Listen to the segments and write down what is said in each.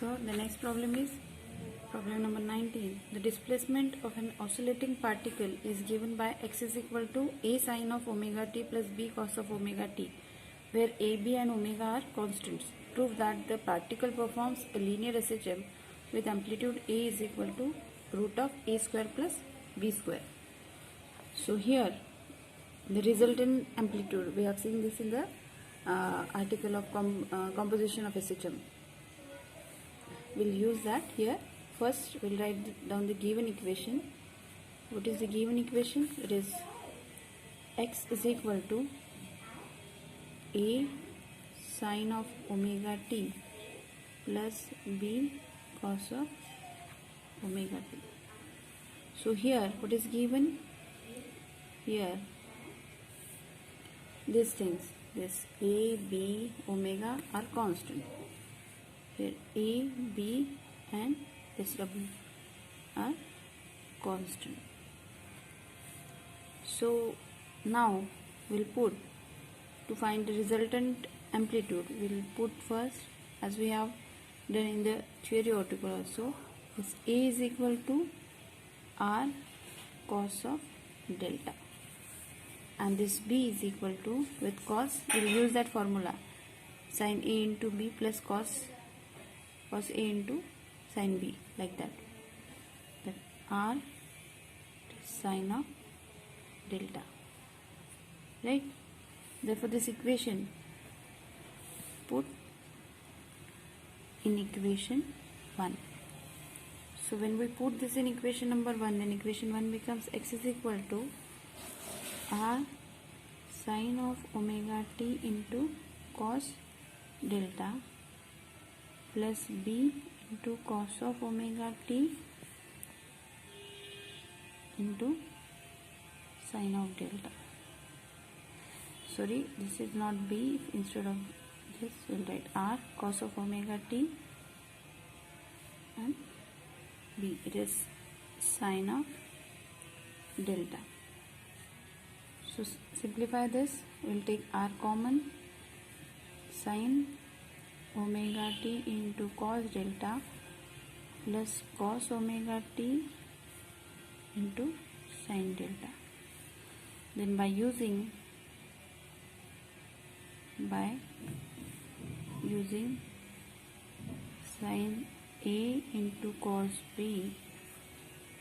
So the next problem is problem number 19. The displacement of an oscillating particle is given by x is equal to a sine of omega t plus b cos of omega t, where a, b and omega are constants. Prove that the particle performs a linear SHM with amplitude a is equal to root of a square plus b square. So here the resultant amplitude, we have seen this in the article of composition of SHM. We'll use that here. First we'll write down the given equation. What is the given equation? It is x is equal to a sine of omega t plus b cos of omega t. So here what is given? Here these things, this a, b, omega are constant. Here a, b and this w are constant. So now we'll put, to find the resultant amplitude, we'll put first, as we have done in the theory article also, this a is equal to r cos of delta, and this b is equal to, with cos we'll use that formula, sin a into b plus cos a into sin b, like that r sine of delta, right? Therefore this equation put in equation 1. So when we put this in equation number 1, then equation 1 becomes x is equal to r sine of omega t into cos delta plus b into cos of omega t into sine of delta. Sorry, this is not b. Instead of this we'll write r cos of omega t and b, it is sine of delta. So simplify this, we'll take r common, sine omega t into cos delta plus cos omega t into sin delta. Then by using sin a into cos b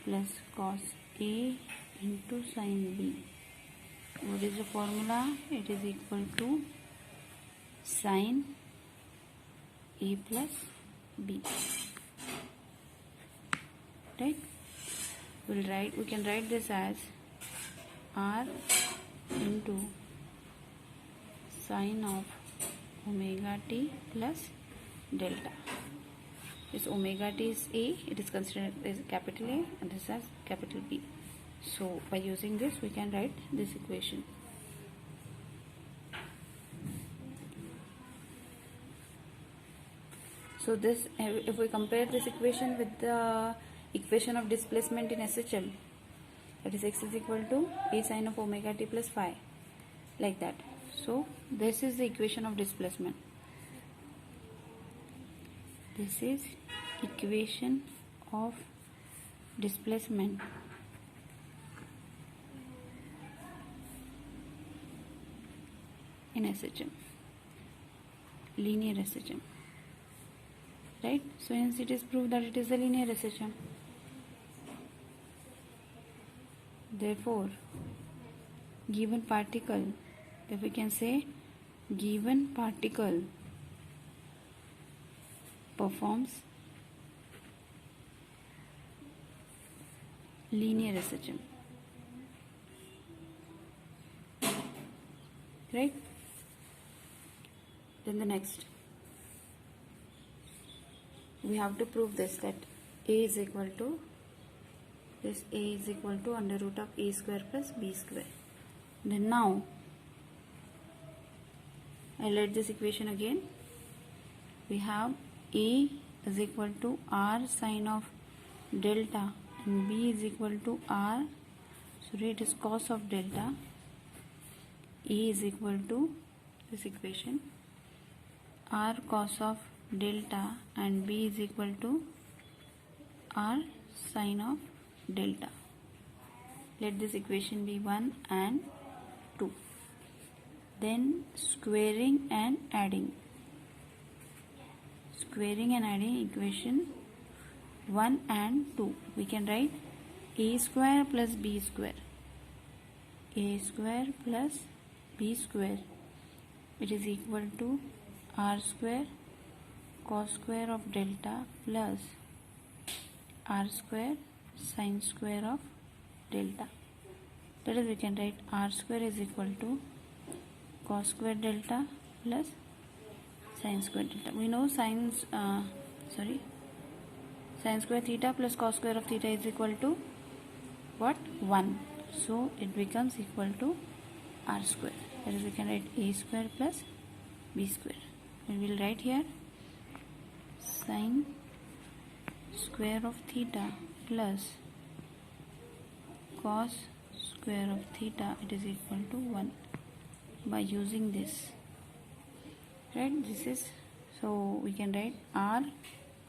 plus cos a into sin b, what is the formula? It is equal to sin a plus b, right? We can write this as r into sine of omega t plus delta. This omega t is a, it is considered as capital A, and this as capital B. So by using this we can write this equation. So this, if we compare this equation with the equation of displacement in SHM, that is x is equal to a sine of omega t plus phi, like that. So this is the equation of displacement. This is equation of displacement in SHM, linear SHM, right? So hence it is proved that it is a linear SHM. Therefore given particle, if we can say given particle performs linear SHM, right? Then the next, we have to prove this, that a is equal to, this a is equal to under root of a square plus b square. Then now I'll write this equation again. We have a is equal to r sine of delta and b is equal to r, sorry, it is cos of delta. A is equal to this equation r cos of delta and b is equal to r sine of delta. Let this equation be 1 and 2. Then squaring and adding. Squaring and adding equation 1 and 2. We can write a square plus b square. A square plus b square. It is equal to r square cos square of delta plus r square sine square of delta. That is, we can write r square is equal to cos square delta plus sine square delta. We know sine square theta plus cos square of theta is equal to what? 1. So it becomes equal to r square. That is, we can write a square plus b square. And we will write here sine square of theta plus cos square of theta, it is equal to 1 by using this. Right? This is, so we can write r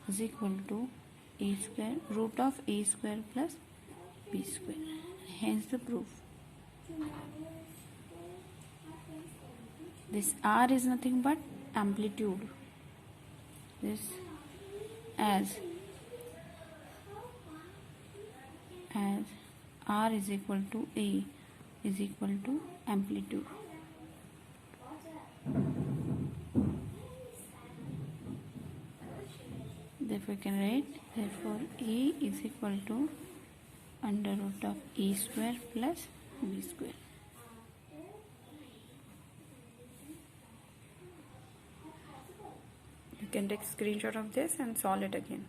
is equal to a square root of a square plus b square. Hence the proof. This r is nothing but amplitude. This as r is equal to a is equal to amplitude. Therefore, we can write, therefore a is equal to under root of a square plus b square. You can take a screenshot of this and solve it again.